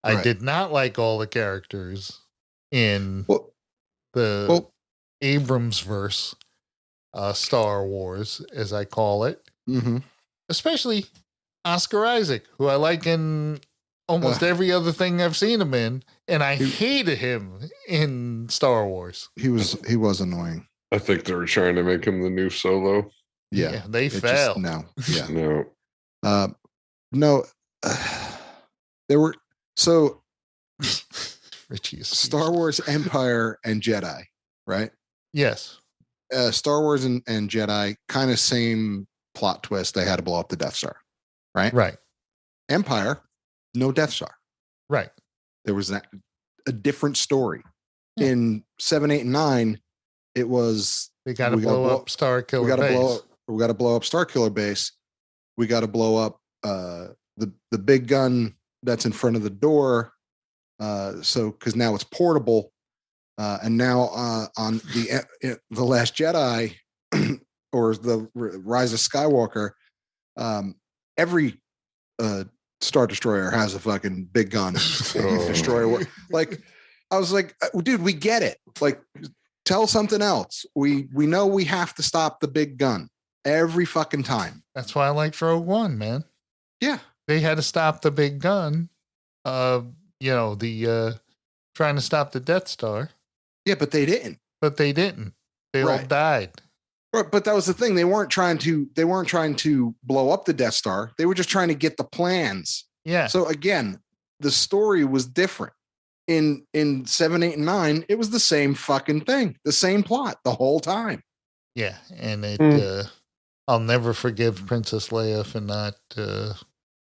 I Right. did not like all the characters in the Well, Abrams verse, Star Wars, as I call it. mm-hmm. Especially Oscar Isaac, who I like in almost every other thing I've seen him in, and I hated him in Star Wars. He was annoying. I think they were trying to make him the new Solo. Yeah, they failed. No, yeah, No. no. There were Richie is Star Wars, Empire, and Jedi, right? Yes. Star Wars and Jedi, kind of same plot twist. They had to blow up the Death Star, right? Right. Empire, no Death Star. Right. There was a different story. Yeah. In 7, 8, and 9, it was They got to blow up Star Killer Base. We got to blow up Star Killer Base. We got to blow up the big gun that's in front of the door. So because now it's portable, and now on the Last Jedi or the Rise of Skywalker, every Star Destroyer has a fucking big gun. Destroyer. Like, I was like, dude, we get it. Like, tell something else. We know we have to stop the big gun every fucking time. That's why I liked Rogue One, man. Yeah. They had to stop the big gun. Trying to stop the Death Star. Yeah, but they didn't. They all died. But that was the thing. They weren't trying to blow up the Death Star. They were just trying to get the plans. Yeah. So again, the story was different. In 7, 8, and 9, it was the same fucking thing, the same plot the whole time. Yeah, and it. I'll never forgive Princess Leia for not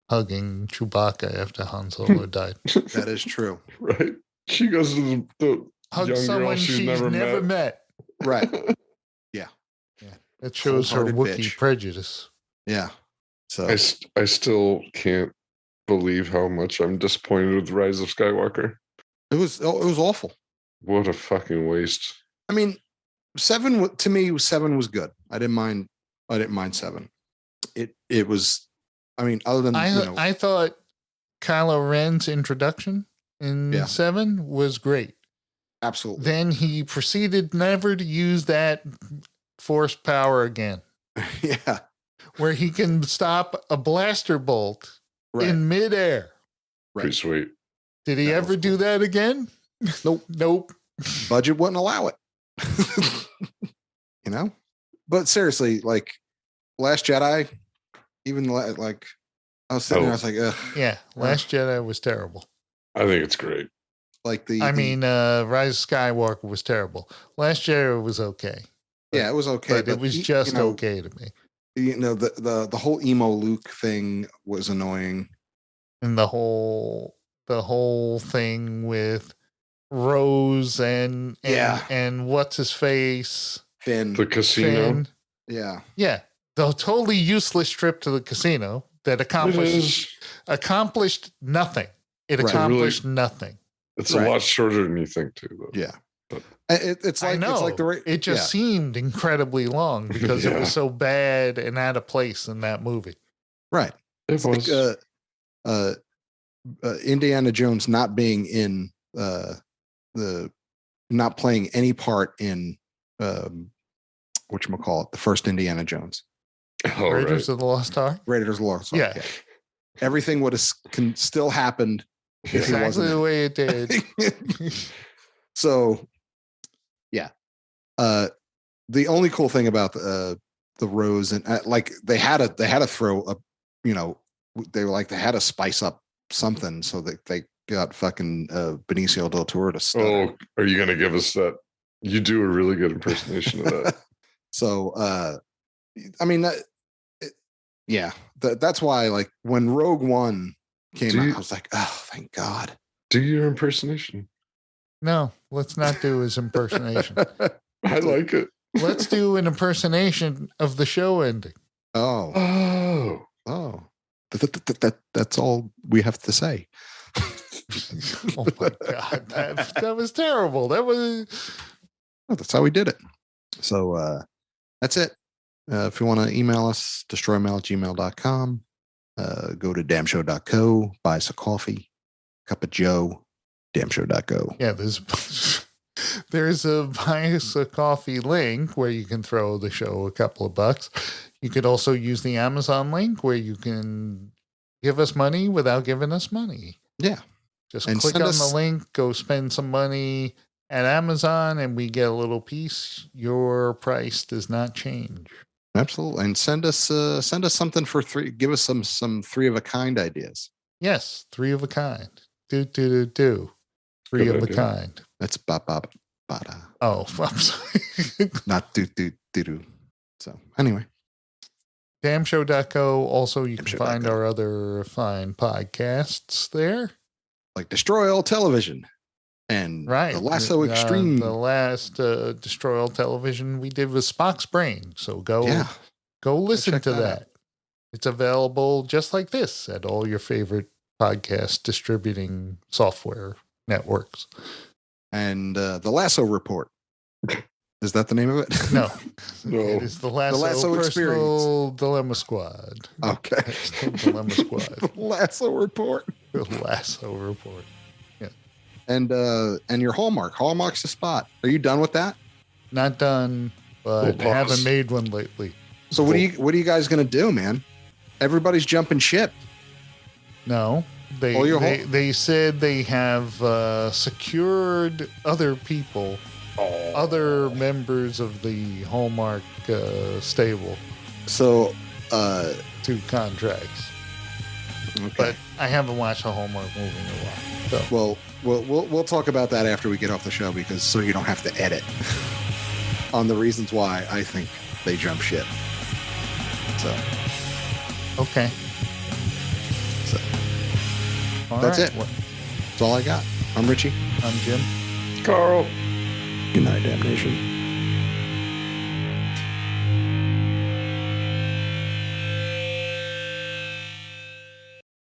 hugging Chewbacca after Han Solo died. That is true. Right. She goes to the Hug young someone girl she's never met. Right. Yeah. That shows her Cold-hearted Wookiee bitch. prejudice. Yeah. So I still can't believe how much I'm disappointed with Rise of Skywalker. it was awful. What a fucking waste. I mean, 7 to me, 7 was good. I didn't mind 7. It was. I mean, other than I thought Kylo Ren's introduction in 7 was great. Absolutely. Then he proceeded never to use that force power again, Yeah. where he can stop a blaster bolt Right. in midair. Right. Pretty sweet. Did he That ever was do cool. that again? Nope. Budget wouldn't allow it. You know? But seriously, like Last Jedi, even like I was sitting there, I was like, ugh. Yeah, Last Jedi was terrible. I think it's great. Like Rise of Skywalker was terrible. Last Jedi was okay. Yeah, it was okay. But it was just okay to me. You know, the whole emo Luke thing was annoying. And the whole thing with Rose and what's his face? Finn. The casino. Finn. Yeah. Yeah. The totally useless trip to the casino that accomplished nothing. It accomplished nothing. It's a lot shorter than you think too, though. Yeah. It's like it just seemed incredibly long because it was so bad and out of place in that movie. Right. It was like, Indiana Jones not being in not playing any part in whatchamacallit, the first Indiana Jones. Raiders of the Lost Ark? Raiders of the Lost Ark. Yeah. Everything would have still happened exactly the way it did. So yeah. The only cool thing about the Rose and like they had to throw a, you know, they were like they had to spice up something so that they got fucking Benicio del Toro to stutter. Oh, are you gonna give us that? You do a really good impersonation of that. So I mean that's why like when Rogue One came out, I was like, oh, thank God. Do your impersonation. No, let's not do his impersonation. I like it. Let's do an impersonation of the show ending. Oh. That's all we have to say. Oh my God, that was terrible. That's how we did it. So that's it. If you want to email us, destroymail@gmail.com. Go to damnshow.co, buy us a coffee, cup of Joe, damnshow.co. Yeah, there's a buy us a coffee link where you can throw the show a couple of bucks. You could also use the Amazon link where you can give us money without giving us money. Yeah. Just click on the link, go spend some money at Amazon, and we get a little piece. Your price does not change. Absolutely. And send us something for free. Give us some 3 of a kind ideas. Yes, 3 of a kind. Do. 3 of a kind. That's bada. Oh, I'm sorry. Not do. So anyway. Damnshow.co. Also, you can find our other fine podcasts there. Like Destroy All Television and The Lasso Extreme. The last Destroy All Television we did with Spock's Brain. So go listen to that. It's available just like this at all your favorite podcast distributing software networks. And The Lasso Report. Is that the name of it? No. It is the Lasso Experience. Dilemma Squad. Okay. Dilemma Squad. The Lasso Report. The Lasso Report. Yeah. And your Hallmark. Hallmark's the spot. Are you done with that? Not done, but haven't made one lately. So what are you guys gonna do, man? Everybody's jumping ship. No. They said they have secured other people. Other members of the Hallmark stable. So, 2 contracts. Okay. But I haven't watched a Hallmark movie in a while. So. Well, we'll talk about that after we get off the show because so you don't have to edit on the reasons why I think they jump ship. So. Okay. So. That's it. That's all I got. I'm Richie. I'm Jim. Carl. Good night, damnation.